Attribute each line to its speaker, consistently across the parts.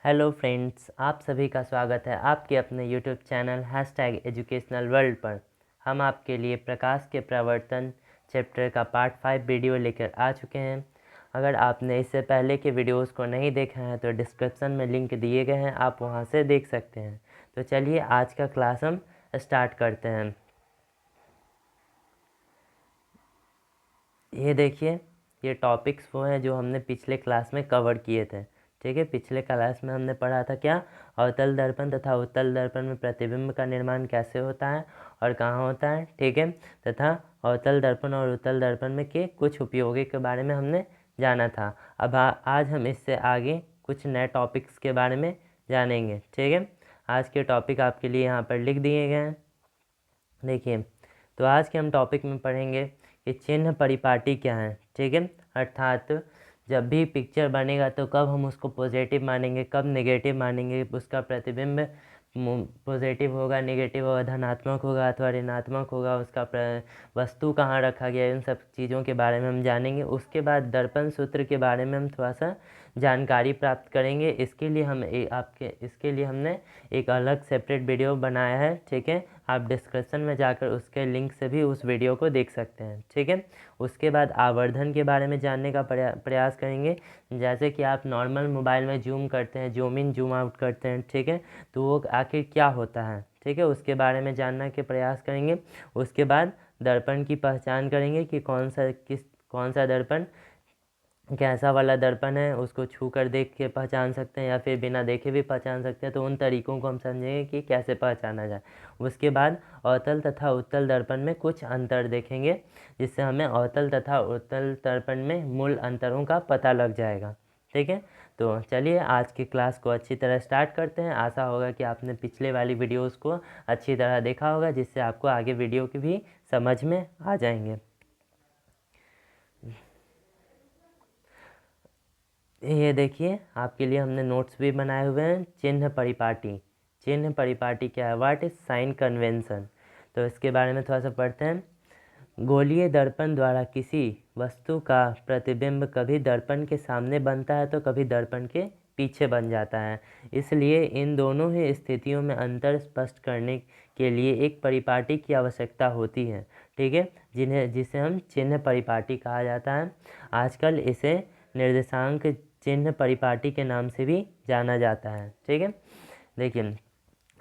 Speaker 1: Hello friends, आप सभी का स्वागत है आपके अपने यूट्यूब चैनल #एजुकेशनल वर्ल्ड पर। हम आपके लिए प्रकाश के प्रवर्तन चैप्टर का पार्ट 5 वीडियो लेकर आ चुके हैं। अगर आपने इससे पहले के वीडियोस को नहीं देखा है तो डिस्क्रिप्शन में लिंक दिए गए हैं, आप वहां से देख सकते हैं। तो चलिए आज का क्लास हम स्टार्ट करते हैं। ये देखिए, ये टॉपिक्स वो हैं जो हमने पिछले क्लास में कवर किए थे। ठीक है, पिछले क्लास में हमने पढ़ा था क्या, अवतल दर्पण तथा उत्तल दर्पण में प्रतिबिंब का निर्माण कैसे होता है और कहाँ होता है। ठीक है, तथा अवतल दर्पण और उत्तल दर्पण में के कुछ उपयोगी के बारे में हमने जाना था। अब आज हम इससे आगे कुछ नए टॉपिक्स के बारे में जानेंगे। ठीक है, आज के टॉपिक आपके लिए यहाँ पर लिख दिए गए हैं। देखिए, तो आज के हम टॉपिक में पढ़ेंगे कि चिन्ह परिपाटी क्या है। ठीक है, अर्थात जब भी पिक्चर बनेगा तो कब हम उसको पॉजिटिव मानेंगे, कब नेगेटिव मानेंगे, उसका प्रतिबिंब पॉजिटिव होगा, नेगेटिव होगा, धनात्मक होगा अथवा ऋणात्मक होगा, उसका वस्तु कहाँ रखा गया, इन सब चीज़ों के बारे में हम जानेंगे। उसके बाद दर्पण सूत्र के बारे में हम थोड़ा सा जानकारी प्राप्त करेंगे। इसके लिए हमने एक अलग सेपरेट वीडियो बनाया है। ठीक है, आप डिस्क्रिप्शन में जाकर उसके लिंक से भी उस वीडियो को देख सकते हैं। ठीक है, उसके बाद आवर्धन के बारे में जानने का प्रयास करेंगे। जैसे कि आप नॉर्मल मोबाइल में जूम करते हैं, जूम इन जूम आउट करते हैं, ठीक है, तो वो आखिर क्या होता है, ठीक है, उसके बारे में जानने के प्रयास करेंगे। उसके बाद दर्पण की पहचान करेंगे कि कौन सा दर्पण कैसा वाला दर्पण है, उसको छू कर देख के पहचान सकते हैं या फिर बिना देखे भी पहचान सकते हैं। तो उन तरीकों को हम समझेंगे कि कैसे पहचाना जाए। उसके बाद अवतल तथा उत्तल दर्पण में कुछ अंतर देखेंगे, जिससे हमें अवतल तथा उत्तल दर्पण में मूल अंतरों का पता लग जाएगा। ठीक है, तो चलिए आज की क्लास को अच्छी तरह स्टार्ट करते हैं। आशा होगा कि आपने पिछले वाली वीडियोज़ को अच्छी तरह देखा होगा, जिससे आपको आगे वीडियो की भी समझ में आ जाएंगे। ये देखिए, आपके लिए हमने नोट्स भी बनाए हुए हैं। चिन्ह परिपाटी, चिन्ह परिपाटी क्या है, व्हाट इज साइन कन्वेंशन। तो इसके बारे में थोड़ा सा पढ़ते हैं। गोलीय दर्पण द्वारा किसी वस्तु का प्रतिबिंब कभी दर्पण के सामने बनता है तो कभी दर्पण के पीछे बन जाता है। इसलिए इन दोनों ही स्थितियों में अंतर स्पष्ट करने के लिए एक परिपाटी की आवश्यकता होती है। ठीक है, जिसे हम चिन्ह परिपाटी कहा जाता है। आजकल इसे निर्देशांक चिन्ह परिपाटी के नाम से भी जाना जाता है। ठीक है, देखिए,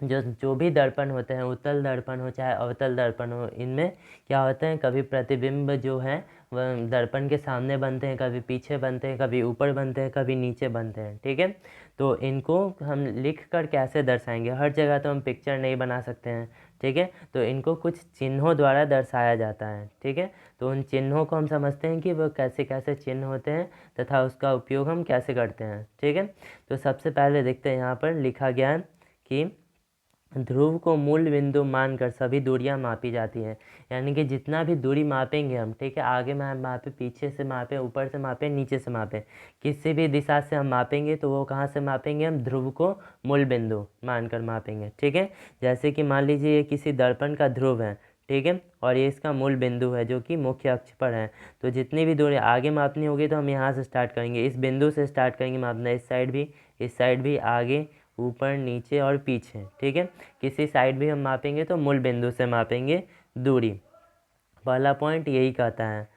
Speaker 1: जो भी दर्पण होते हैं, उत्तल दर्पण हो चाहे अवतल दर्पण हो, इनमें क्या होता है, कभी प्रतिबिंब जो है वह दर्पण के सामने बनते हैं, कभी पीछे बनते हैं, कभी ऊपर बनते हैं, कभी नीचे बनते हैं। ठीक है, तो इनको हम लिख कर कैसे दर्शाएंगे, हर जगह तो हम पिक्चर नहीं बना सकते हैं। ठीक है, तो इनको कुछ चिन्हों द्वारा दर्शाया जाता है। ठीक है, तो उन चिन्हों को हम समझते हैं कि वह कैसे कैसे चिन्ह होते हैं तथा उसका उपयोग हम कैसे करते हैं। ठीक है, तो सबसे पहले देखते हैं, यहाँ पर लिखा गया है कि ध्रुव को मूल बिंदु मानकर सभी दूरियां मापी जाती हैं। यानी कि जितना भी दूरी मापेंगे हम, ठीक है, आगे में मापे, पीछे से मापे, ऊपर से मापे, नीचे से मापे, किसी भी दिशा से हम मापेंगे तो वो कहाँ से मापेंगे, हम ध्रुव को मूल बिंदु मानकर मापेंगे। ठीक है, जैसे कि मान लीजिए ये किसी दर्पण का ध्रुव है, ठीक है, और ये इसका मूल बिंदु है जो कि मुख्य अक्ष पर है। तो जितनी भी दूरी आगे मापनी होगी तो हम यहाँ से स्टार्ट करेंगे, इस बिंदु से स्टार्ट करेंगे मापना, इस साइड भी, आगे, ऊपर, नीचे और पीछे। ठीक है, किसी साइड भी हम मापेंगे तो मूल बिंदु से मापेंगे दूरी। पहला पॉइंट यही कहता है।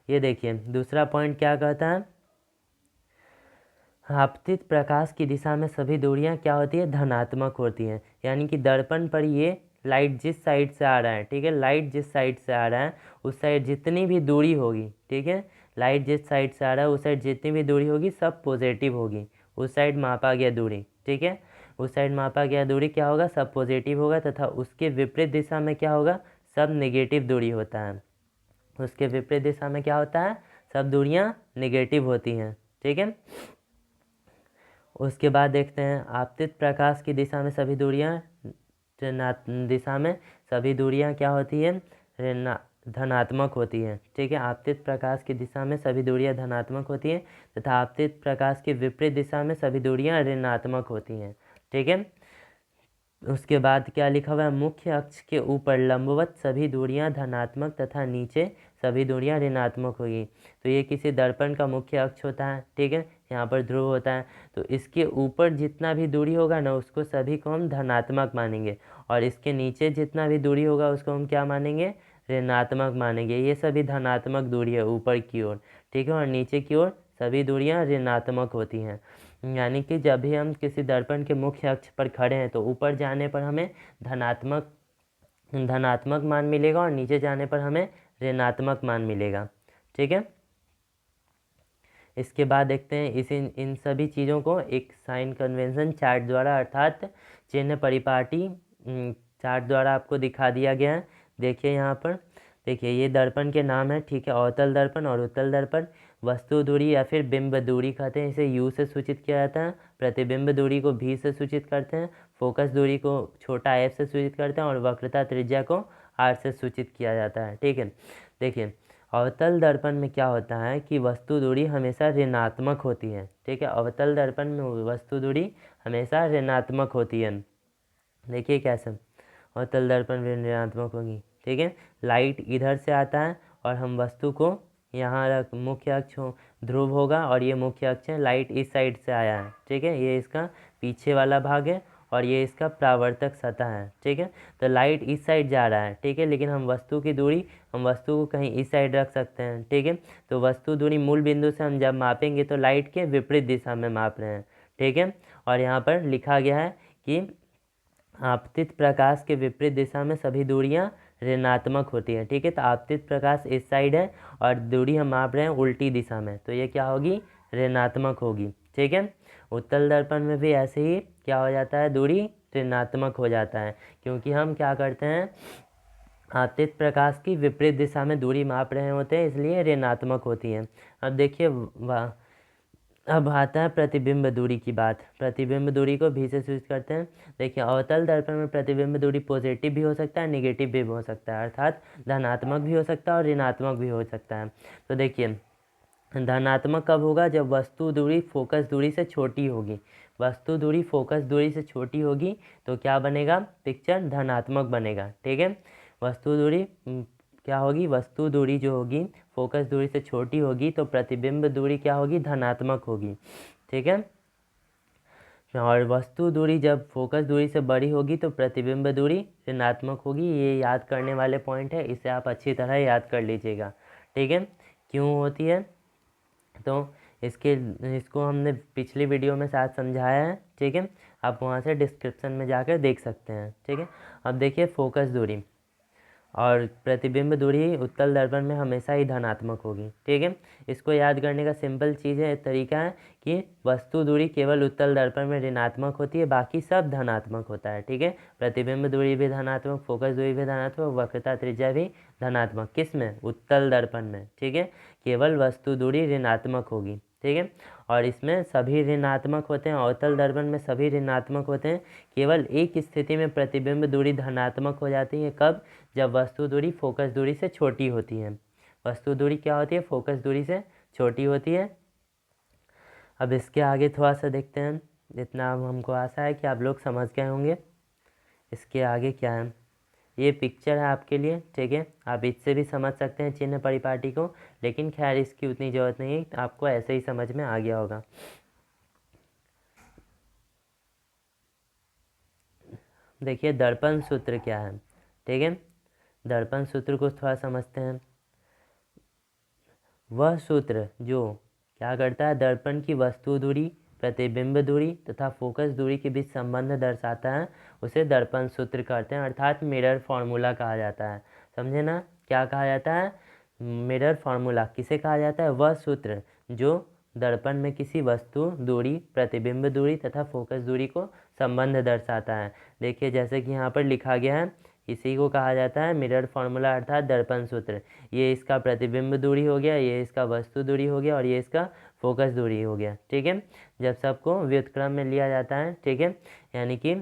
Speaker 1: ये देखिए, दूसरा पॉइंट क्या कहता है, आपतित प्रकाश की दिशा में सभी दूरियां क्या होती है, धनात्मक होती हैं। यानी कि दर्पण पर ये लाइट जिस साइड से आ रहा है, ठीक है, लाइट जिस साइड से आ रहा है उस साइड जितनी भी दूरी होगी, ठीक है, लाइट जिस साइड से आ रहा है उस साइड जितनी भी दूरी होगी सब पॉजिटिव होगी। उस साइड मापा गया दूरी, ठीक है, उस साइड मापा गया दूरी क्या होगा, सब पॉजिटिव होगा, तथा उसके विपरीत दिशा में क्या होगा, सब नेगेटिव दूरी होता है। उसके विपरीत दिशा में क्या होता है, सब दूरियां नेगेटिव होती हैं। ठीक है, उसके बाद देखते हैं, आपतित प्रकाश की दिशा में सभी दूरियां क्या होती है, धनात्मक होती है। ठीक है, आपतित प्रकाश की दिशा में सभी दूरियां धनात्मक होती हैं तथा आपतित प्रकाश के विपरीत दिशा में सभी दूरियां ऋणात्मक होती हैं। ठीक है, उसके बाद क्या लिखा हुआ है, मुख्य अक्ष के ऊपर लंबवत सभी दूरियां धनात्मक तथा नीचे सभी दूरियां ऋणात्मक होगी। तो ये किसी दर्पण का मुख्य अक्ष होता है, ठीक है, यहाँ पर ध्रुव होता है। तो इसके ऊपर जितना भी दूरी होगा ना उसको सभी को हम धनात्मक मानेंगे, और इसके नीचे जितना भी दूरी होगा उसको हम क्या मानेंगे, ऋणात्मक मानेंगे। ये सभी धनात्मक दूरी है ऊपर की ओर, ठीक है, और नीचे की ओर सभी दूरियां ऋणात्मक होती हैं। यानी कि जब भी हम किसी दर्पण के मुख्य अक्ष पर खड़े हैं तो ऊपर जाने पर हमें धनात्मक मान मिलेगा और नीचे जाने पर हमें ऋणात्मक मान मिलेगा, ठीक है। इसके बाद देखते हैं इन सभी चीज़ों को एक साइन कन्वेंशन चार्ट द्वारा अर्थात चिन्ह परिपाटी चार्ट द्वारा आपको दिखा दिया गया है। देखिए यहाँ पर, देखिए ये दर्पण के नाम है, ठीक है, अवतल दर्पण और उत्तल दर्पण। वस्तु दूरी या फिर बिंब दूरी कहते हैं, इसे यू से सूचित किया जाता है। प्रतिबिंब दूरी को भी से सूचित करते हैं। फोकस दूरी को छोटा एफ से सूचित करते हैं और वक्रता त्रिज्या को आर से सूचित किया जाता है, ठीक है। देखिए अवतल दर्पण में क्या होता है कि वस्तु दूरी हमेशा ऋणात्मक होती है, ठीक है, अवतल दर्पण में वस्तु दूरी हमेशा ऋणात्मक होती है। देखिए कैसे अवतल दर्पण में ऋणात्मक होगी, ठीक है। लाइट इधर से आता है और हम वस्तु को यहाँ रख, मुख्य अक्ष ध्रुव होगा और ये मुख्य अक्ष है, लाइट इस साइड से आया है, ठीक है, ये इसका पीछे वाला भाग है और ये इसका परावर्तक सतह है, ठीक है। तो लाइट इस साइड जा रहा है, ठीक है, लेकिन हम वस्तु की दूरी, हम वस्तु को कहीं इस साइड रख सकते हैं, ठीक है। तो वस्तु दूरी मूल बिंदु से हम जब मापेंगे तो लाइट के विपरीत दिशा में माप रहे हैं, ठीक है। और यहाँ पर लिखा गया है कि आपतित प्रकाश के विपरीत दिशा में सभी दूरियां ऋणात्मक होती है, ठीक है। तो आपतित प्रकाश इस साइड है और दूरी हम माप रहे हैं उल्टी दिशा में, तो ये क्या होगी, ऋणात्मक होगी, ठीक है। उत्तल दर्पण में भी ऐसे ही क्या हो जाता है, दूरी ऋणात्मक हो जाता है, क्योंकि हम क्या करते हैं, आपतित प्रकाश की विपरीत दिशा में दूरी माप रहे होते हैं, इसलिए ऋणात्मक होती है। अब देखिए अब आता है प्रतिबिंब दूरी की बात। प्रतिबिंब दूरी को भी से सूचित करते हैं। देखिए अवतल दर्पण में प्रतिबिंब दूरी पॉजिटिव भी हो सकता है, नेगेटिव भी हो सकता है, अर्थात धनात्मक भी हो सकता है और ऋणात्मक भी हो सकता है। तो देखिए धनात्मक कब होगा, जब वस्तु दूरी फोकस दूरी से छोटी होगी। वस्तु दूरी फोकस दूरी से छोटी होगी तो क्या बनेगा, पिक्चर धनात्मक बनेगा, ठीक है। वस्तु दूरी क्या होगी, वस्तु दूरी जो होगी फोकस दूरी से छोटी होगी तो प्रतिबिंब दूरी क्या होगी, धनात्मक होगी, ठीक है। और वस्तु दूरी जब फोकस दूरी से बड़ी होगी तो प्रतिबिंब दूरी ऋणात्मक होगी। ये याद करने वाले पॉइंट है, इसे आप अच्छी तरह याद कर लीजिएगा, ठीक है। क्यों होती है, तो इसको हमने पिछली वीडियो में शायद समझाया है, ठीक है, आप वहाँ से डिस्क्रिप्शन में जाकर देख सकते हैं, ठीक है। अब देखिए फोकस दूरी और प्रतिबिंब दूरी उत्तल दर्पण में हमेशा ही धनात्मक होगी, ठीक है। इसको याद करने का सिंपल चीज़ है, तरीका है कि वस्तु दूरी केवल उत्तल दर्पण में ऋणात्मक होती है, बाकी सब धनात्मक होता है, ठीक है। प्रतिबिंब दूरी भी धनात्मक, फोकस दूरी भी धनात्मक, वक्रता त्रिज्या भी धनात्मक, किस में, उत्तल दर्पण में, ठीक है। केवल वस्तु दूरी ऋणात्मक होगी, ठीक है। और इसमें सभी ऋणात्मक होते हैं, अवतल दर्पण में सभी ऋणात्मक होते हैं। केवल एक स्थिति में प्रतिबिंब दूरी धनात्मक हो जाती है, कब, जब वस्तु दूरी फोकस दूरी से छोटी होती है। वस्तु दूरी क्या होती है, फोकस दूरी से छोटी होती है। अब इसके आगे थोड़ा सा देखते हैं, जितना हमको आशा है कि आप लोग समझ गए होंगे। इसके आगे क्या है, ये पिक्चर है आपके लिए, ठीक है, आप इससे भी समझ सकते हैं चिन्ह परिपाटी को, लेकिन खैर इसकी उतनी ज़रूरत नहीं है, आपको ऐसे ही समझ में आ गया होगा। देखिए दर्पण सूत्र क्या है, ठीक है, दर्पण सूत्र को थोड़ा समझते हैं। वह सूत्र जो क्या करता है, दर्पण की वस्तु दूरी, प्रतिबिंब दूरी तथा फोकस दूरी के बीच संबंध दर्शाता है, उसे दर्पण सूत्र कहते हैं, अर्थात मिरर फार्मूला कहा जाता है। समझे ना, क्या कहा जाता है, मिरर फार्मूला किसे कहा जाता है, वह सूत्र जो दर्पण में किसी वस्तु दूरी, प्रतिबिंब दूरी तथा फोकस दूरी को संबंध दर्शाता है। देखिए जैसे कि यहाँ पर लिखा गया है, इसी को कहा जाता है मिरर फार्मूला अर्थात दर्पण सूत्र। ये इसका प्रतिबिंब दूरी हो गया, ये इसका वस्तु दूरी हो गया और ये इसका फोकस दूरी हो गया, ठीक है। जब सबको व्युत्क्रम में लिया जाता है, ठीक है, यानी कि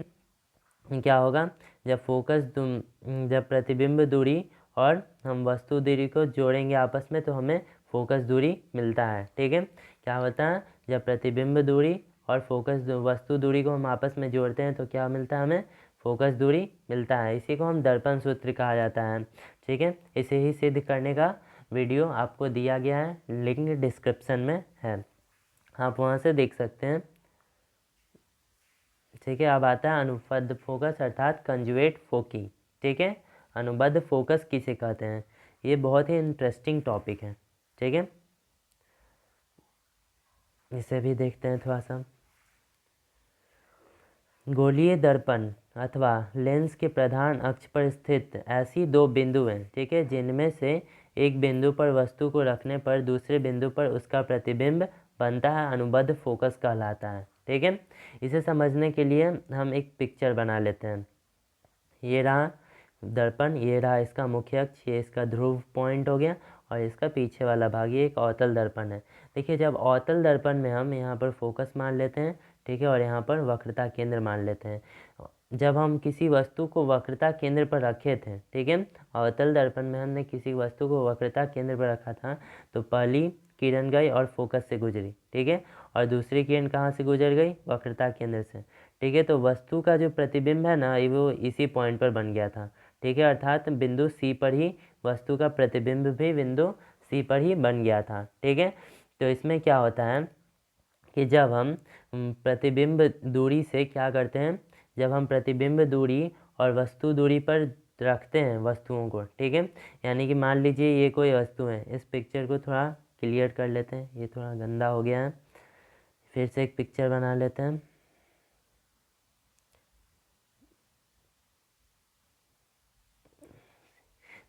Speaker 1: क्या होगा, जब प्रतिबिंब दूरी और हम वस्तु दूरी को जोड़ेंगे आपस में तो हमें फोकस दूरी मिलता है, ठीक है। क्या होता है, जब प्रतिबिंब दूरी और फोकस वस्तु दूरी को हम आपस में जोड़ते हैं तो क्या मिलता है, हमें फोकस दूरी मिलता है। इसी को हम दर्पण सूत्र कहा जाता है, ठीक है। इसे ही सिद्ध करने का वीडियो आपको दिया गया है, लिंक डिस्क्रिप्शन में है, आप वहाँ से देख सकते हैं। ठीक है, अब आता है अनुबद्ध फोकस अर्थात कंजुगेट फोकी। ठीक है, अनुबद्ध फोकस किसे कहते हैं, ये बहुत ही इंटरेस्टिंग टॉपिक है। ठीक है, इसे भी देखते हैं थोड़ा सा। गोलीय दर्पण अथवा लेंस के प्रधान अक्ष पर स्थित ऐसी दो बिंदु हैं, ठीक है, जिनमें से एक बिंदु पर वस्तु को रखने पर दूसरे बिंदु पर उसका प्रतिबिंब बनता है, अनुबद्ध फोकस कहलाता है। ठीक है, इसे समझने के लिए हम एक पिक्चर बना लेते हैं। ये रहा दर्पण, ये रहा इसका मुख्य अक्ष, ये इसका ध्रुव पॉइंट हो गया, और इसका पीछे वाला भाग ये एक अवतल दर्पण है। देखिए, जब अवतल दर्पण में हम यहाँ पर फोकस मान लेते हैं, ठीक है, और यहाँ पर वक्रता केंद्र मान लेते हैं। जब हम किसी वस्तु को वक्रता केंद्र पर रखे थे, ठीक है, अवतल दर्पण में हमने किसी वस्तु को वक्रता केंद्र पर रखा था, तो पहली किरण गई और फोकस से गुजरी, ठीक है, और दूसरी किरण कहाँ से गुजर गई, वक्रता केंद्र से। ठीक है, तो वस्तु का जो प्रतिबिंब है ना, वो इसी पॉइंट पर बन गया था। ठीक है, अर्थात बिंदु सी पर ही वस्तु का प्रतिबिंब भी बिंदु सी पर ही बन गया था। ठीक है, तो इसमें क्या होता है कि जब हम प्रतिबिंब दूरी से क्या करते हैं, जब हम प्रतिबिंब दूरी और वस्तु दूरी पर रखते हैं वस्तुओं को, ठीक है, यानी कि मान लीजिए ये कोई वस्तु है, इस पिक्चर को थोड़ा क्लियर कर लेते हैं, ये थोड़ा गंदा हो गया है, फिर से एक पिक्चर बना लेते हैं।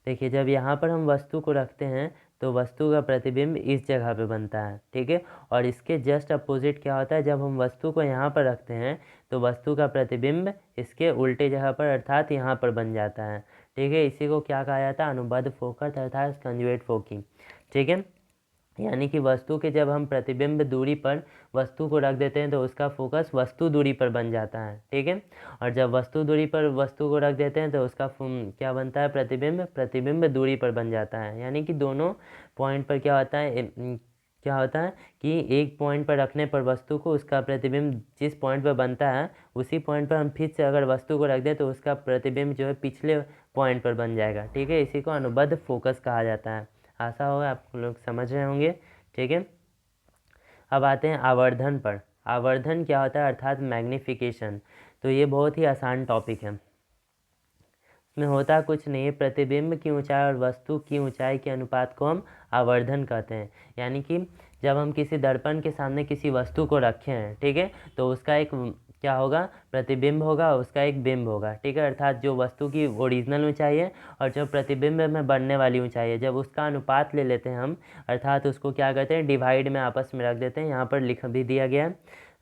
Speaker 1: देखिए, जब यहाँ पर हम वस्तु को रखते हैं तो वस्तु का प्रतिबिंब इस जगह पे बनता है। ठीक है, और इसके जस्ट अपोजिट क्या होता है, जब हम वस्तु को यहाँ पर रखते हैं तो वस्तु का प्रतिबिंब इसके उल्टे जगह पर अर्थात यहाँ पर बन जाता है। ठीक है, इसी को क्या कहा जाता है, अनुबद्ध फोकस अर्थात कंजुगेट फोकी। ठीक है, यानी कि वस्तु के जब हम प्रतिबिंब दूरी पर वस्तु को रख देते हैं तो उसका फोकस वस्तु दूरी पर बन जाता है। ठीक है, और जब वस्तु दूरी पर वस्तु को रख देते हैं तो उसका क्या बनता है, प्रतिबिंब दूरी पर बन जाता है। यानी कि दोनों पॉइंट पर क्या होता है, क्या होता है कि एक पॉइंट पर रखने पर वस्तु को उसका प्रतिबिंब जिस पॉइंट पर बनता है उसी पॉइंट पर हम फिर से अगर वस्तु को रख दें तो उसका प्रतिबिंब जो है पिछले पॉइंट पर बन जाएगा। ठीक है, इसी को अनुबद्ध फोकस कहा जाता है। आशा होगा आप लोग समझ रहे होंगे। ठीक है, अब आते हैं आवर्धन पर। आवर्धन क्या होता है, अर्थात मैग्निफिकेशन। तो ये बहुत ही आसान टॉपिक है, इसमें होता कुछ नहीं है, प्रतिबिंब की ऊंचाई और वस्तु की ऊंचाई के अनुपात को हम आवर्धन कहते हैं। यानी कि जब हम किसी दर्पण के सामने किसी वस्तु को रखे हैं, ठीक है, तो उसका एक क्या होगा, प्रतिबिंब होगा, उसका एक बिंब होगा। ठीक है, अर्थात जो वस्तु की ओरिजिनल ऊंचाई है और जो प्रतिबिंब में बनने वाली ऊंचाई है, जब उसका अनुपात ले लेते हैं हम, अर्थात उसको क्या कहते हैं, डिवाइड में आपस में रख देते हैं। यहाँ पर लिख भी दिया गया है,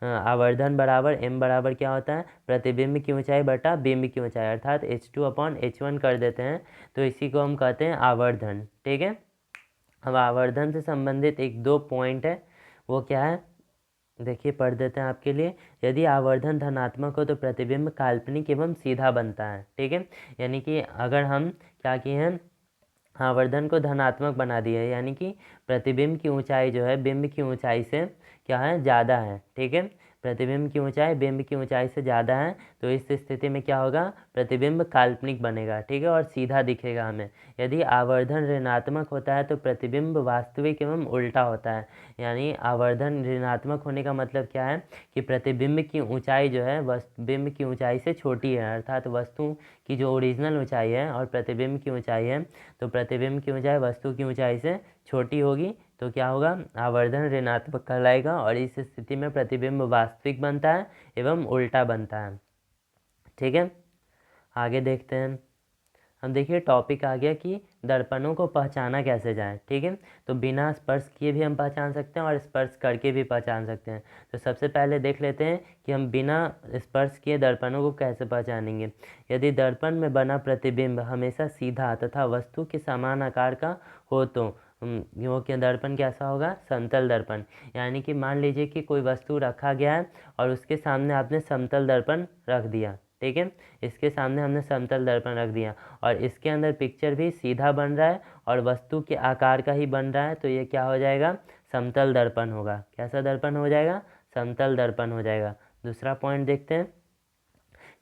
Speaker 1: आवर्धन बराबर m बराबर क्या होता है, प्रतिबिंब की ऊंचाई बटा बिंब की ऊंचाई, अर्थात h2/h1 कर देते हैं, तो इसी को हम कहते हैं आवर्धन। ठीक है, अब आवर्धन से संबंधित एक दो पॉइंट है, वो क्या है, देखिए पढ़ देते हैं आपके लिए। यदि आवर्धन धनात्मक हो तो प्रतिबिंब काल्पनिक एवं सीधा बनता है। ठीक है, यानी कि अगर हम क्या किए हैं, आवर्धन को धनात्मक बना दिया है, यानी कि प्रतिबिंब की ऊंचाई जो है बिंब की ऊंचाई से क्या है, ज़्यादा है। ठीक है, प्रतिबिंब की ऊंचाई बिंब की ऊंचाई से ज़्यादा है, तो इस स्थिति में क्या होगा, प्रतिबिंब काल्पनिक बनेगा। ठीक है, और सीधा दिखेगा हमें। यदि आवर्धन ऋणात्मक होता है तो प्रतिबिंब वास्तविक एवं उल्टा होता है। यानी आवर्धन ऋणात्मक होने का मतलब क्या है कि प्रतिबिंब की ऊंचाई जो है बिंब की ऊंचाई से छोटी है, अर्थात वस्तु की जो ओरिजिनल ऊंचाई है और प्रतिबिंब की ऊंचाई है, तो प्रतिबिंब की ऊंचाई वस्तु की ऊंचाई से छोटी होगी, तो क्या होगा, आवर्धन ऋणात्मक कहलाएगा, और इस स्थिति में प्रतिबिंब वास्तविक बनता है एवं उल्टा बनता है। ठीक है, आगे देखते हैं हम। देखिए, टॉपिक आ गया कि दर्पणों को पहचाना कैसे जाए। ठीक है, तो बिना स्पर्श किए भी हम पहचान सकते हैं और स्पर्श करके भी पहचान सकते हैं। तो सबसे पहले देख लेते हैं कि हम बिना स्पर्श किए दर्पणों को कैसे पहचानेंगे। यदि दर्पण में बना प्रतिबिंब हमेशा सीधा तथा वस्तु के समान आकार का हो तो वो क्या दर्पण कैसा होगा, समतल दर्पण। यानी कि मान लीजिए कि कोई वस्तु रखा गया है और उसके सामने आपने समतल दर्पण रख दिया। ठीक है, इसके सामने हमने समतल दर्पण रख दिया और इसके अंदर पिक्चर भी सीधा बन रहा है और वस्तु के आकार का ही बन रहा है, तो ये क्या हो जाएगा, समतल दर्पण होगा। कैसा दर्पण हो जाएगा, समतल दर्पण हो जाएगा। दूसरा पॉइंट देखते हैं,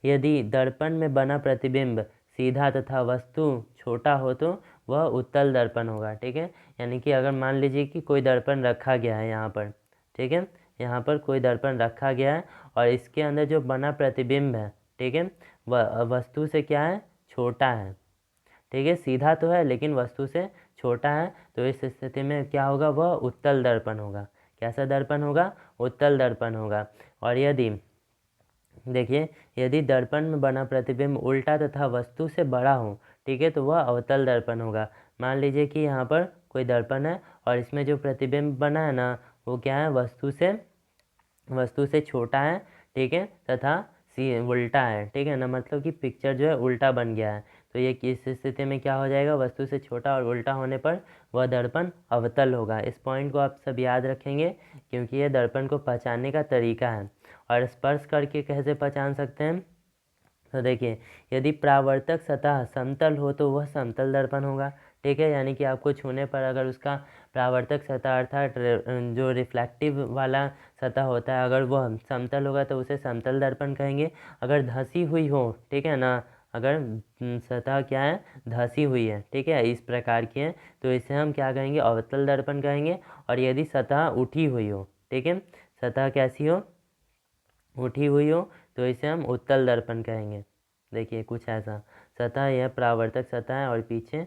Speaker 1: यदि दर्पण में बना प्रतिबिंब सीधा तथा वस्तु छोटा हो तो वह उत्तल दर्पण होगा। ठीक है, यानी कि अगर मान लीजिए कि कोई दर्पण रखा गया है यहाँ पर, ठीक है, यहाँ पर कोई दर्पण रखा गया है और इसके अंदर जो बना प्रतिबिंब है, ठीक है, वह वस्तु से क्या है, छोटा है। ठीक है, सीधा तो है लेकिन वस्तु से छोटा है, तो इस स्थिति में क्या होगा, वह उत्तल दर्पण होगा। कैसा दर्पण होगा, उत्तल दर्पण होगा। और यदि देखिए, यदि दर्पण में बना प्रतिबिंब उल्टा तथा वस्तु से बड़ा हो, ठीक है, तो वह अवतल दर्पण होगा। मान लीजिए कि यहाँ पर कोई दर्पण है और इसमें जो प्रतिबिंब बना है ना, वो क्या है, वस्तु से छोटा है, ठीक है, तथा उल्टा है। ठीक है ना, मतलब कि पिक्चर जो है उल्टा बन गया है। तो ये किस स्थिति में क्या हो जाएगा, वस्तु से छोटा और उल्टा होने पर वह दर्पण अवतल होगा। इस पॉइंट को आप सब याद रखेंगे क्योंकि ये दर्पण को पहचानने का तरीका है। और स्पर्श करके कैसे पहचान सकते हैं, तो देखिए, यदि परावर्तक सतह समतल हो तो वह समतल दर्पण होगा। ठीक है, यानी कि आपको छूने पर अगर उसका परावर्तक सतह अर्थात जो रिफ्लेक्टिव वाला सतह होता है, अगर वह समतल होगा तो उसे समतल दर्पण कहेंगे। अगर धंसी हुई हो, ठीक है ना, अगर सतह क्या है, धंसी हुई है, ठीक है, इस प्रकार की है, तो इसे हम क्या कहेंगे, अवतल दर्पण कहेंगे। और यदि सतह उठी हुई हो, ठीक है, सतह कैसी हो, उठी हुई हो, तो इसे हम उत्तल दर्पण कहेंगे। देखिए कुछ ऐसा, सतह यह परावर्तक सतह है और पीछे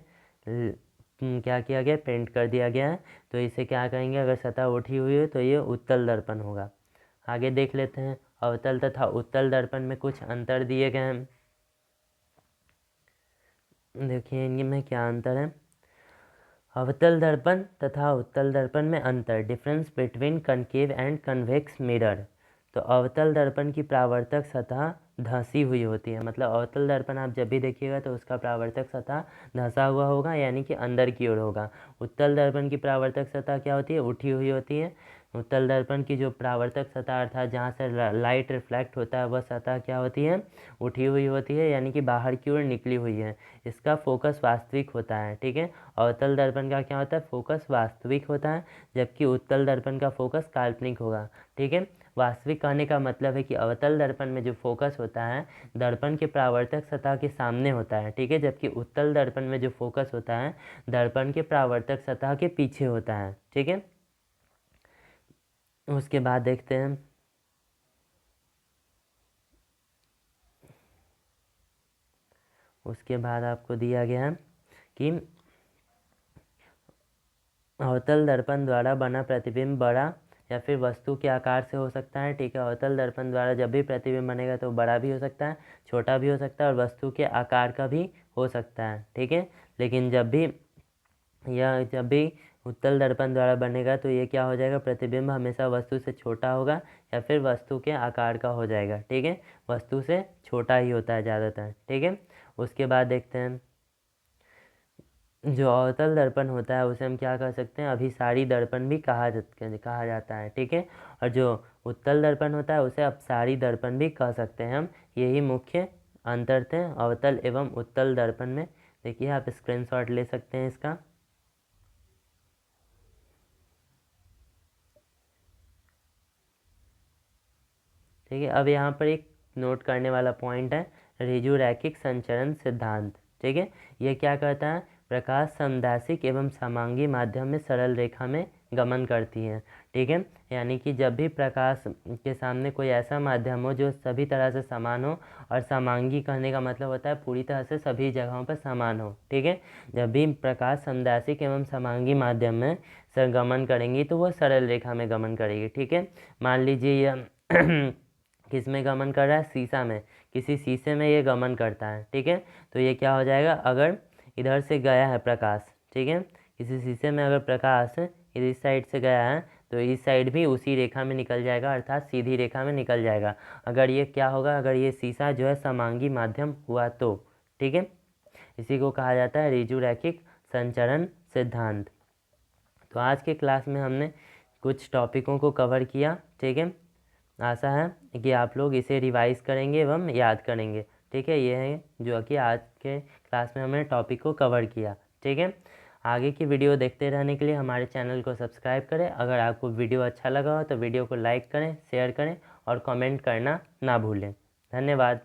Speaker 1: क्या किया गया, पेंट कर दिया गया है, तो इसे क्या कहेंगे, अगर सतह उठी हुई है तो ये उत्तल दर्पण होगा। आगे देख लेते हैं, अवतल तथा उत्तल दर्पण में कुछ अंतर दिए गए हैं। देखिए इनमें क्या अंतर है, अवतल दर्पण तथा उत्तल दर्पण में अंतर, difference between concave and convex mirror. तो अवतल दर्पण की परावर्तक सतह धंसी हुई होती है, मतलब अवतल दर्पण आप जब भी देखिएगा तो उसका परावर्तक सतह धंसा हुआ होगा, यानी कि अंदर की ओर होगा। उत्तल दर्पण की परावर्तक सतह क्या होती है, उठी हुई होती है। उत्तल दर्पण की जो परावर्तक सतह अर्थात जहाँ से लाइट रिफ्लेक्ट होता है, वह सतह क्या होती है, उठी हुई होती है, यानी कि बाहर की ओर निकली हुई है। इसका फोकस वास्तविक होता है। ठीक है, अवतल दर्पण का क्या होता है, फोकस वास्तविक होता है, जबकि उत्तल दर्पण का फोकस काल्पनिक होगा। ठीक है, वास्तविक कहने का मतलब है कि अवतल दर्पण में जो फोकस होता है दर्पण के परावर्तक सतह के सामने होता है। ठीक है, जबकि उत्तल दर्पण में जो फोकस होता है दर्पण के परावर्तक सतह के पीछे होता है। ठीक है, उसके बाद देखते हैं, उसके बाद आपको दिया गया है कि अवतल दर्पण द्वारा बना प्रतिबिंब बड़ा या फिर वस्तु के आकार से हो सकता है। ठीक है, अवतल दर्पण द्वारा जब भी प्रतिबिंब बनेगा तो बड़ा भी हो सकता है, छोटा भी हो सकता है और वस्तु के आकार का भी हो सकता है। ठीक है, लेकिन जब भी उत्तल दर्पण द्वारा बनेगा तो ये क्या हो जाएगा, प्रतिबिंब हमेशा वस्तु से छोटा होगा या फिर वस्तु के आकार का हो जाएगा। ठीक है, वस्तु से छोटा ही होता है ज़्यादातर। ठीक है, उसके बाद देखते हैं, जो अवतल दर्पण होता है उसे हम क्या कह सकते हैं, अभिसारी दर्पण भी कहा जाता है। ठीक है, और जो उत्तल दर्पण होता है उसे अपसारी दर्पण भी कह सकते हैं हम। यही मुख्य अंतर थे अवतल एवं उत्तल दर्पण में। देखिए आप स्क्रीनशॉट ले सकते हैं इसका। ठीक है, अब यहाँ पर एक नोट करने वाला पॉइंट है, रिजुरैखिक संचरण सिद्धांत। ठीक है, ये क्या कहता है, प्रकाश समदैशिक एवं समांगी माध्यम में सरल रेखा में गमन करती है। ठीक है, यानी कि जब भी प्रकाश के सामने कोई ऐसा माध्यम हो जो सभी तरह से समान हो, और समांगी कहने का मतलब होता है पूरी तरह से सभी जगहों पर समान हो। ठीक है, जब भी प्रकाश समदैशिक एवं समांगी माध्यम में गमन करेंगी तो वह सरल रेखा में गमन करेगी। ठीक है, मान लीजिए यह किस में गमन कर रहा है, शीशा में, किसी शीशे में ये गमन करता है। ठीक है, तो ये क्या हो जाएगा, अगर इधर से गया है प्रकाश, ठीक है, किसी शीशे में अगर प्रकाश इस साइड से गया है तो इस साइड भी उसी रेखा में निकल जाएगा, अर्थात सीधी रेखा में निकल जाएगा। अगर ये क्या होगा, अगर ये शीशा जो है समांगी माध्यम हुआ तो। ठीक है, इसी को कहा जाता है रिजुरैखिक संचरण सिद्धांत। तो आज के क्लास में हमने कुछ टॉपिकों को कवर किया। ठीक है, आशा है कि आप लोग इसे रिवाइज करेंगे एवं याद करेंगे। ठीक है, ये है जो कि आज के क्लास में हमने टॉपिक को कवर किया। ठीक है, आगे की वीडियो देखते रहने के लिए हमारे चैनल को सब्सक्राइब करें। अगर आपको वीडियो अच्छा लगा हो तो वीडियो को लाइक करें, शेयर करें और कमेंट करना ना भूलें। धन्यवाद।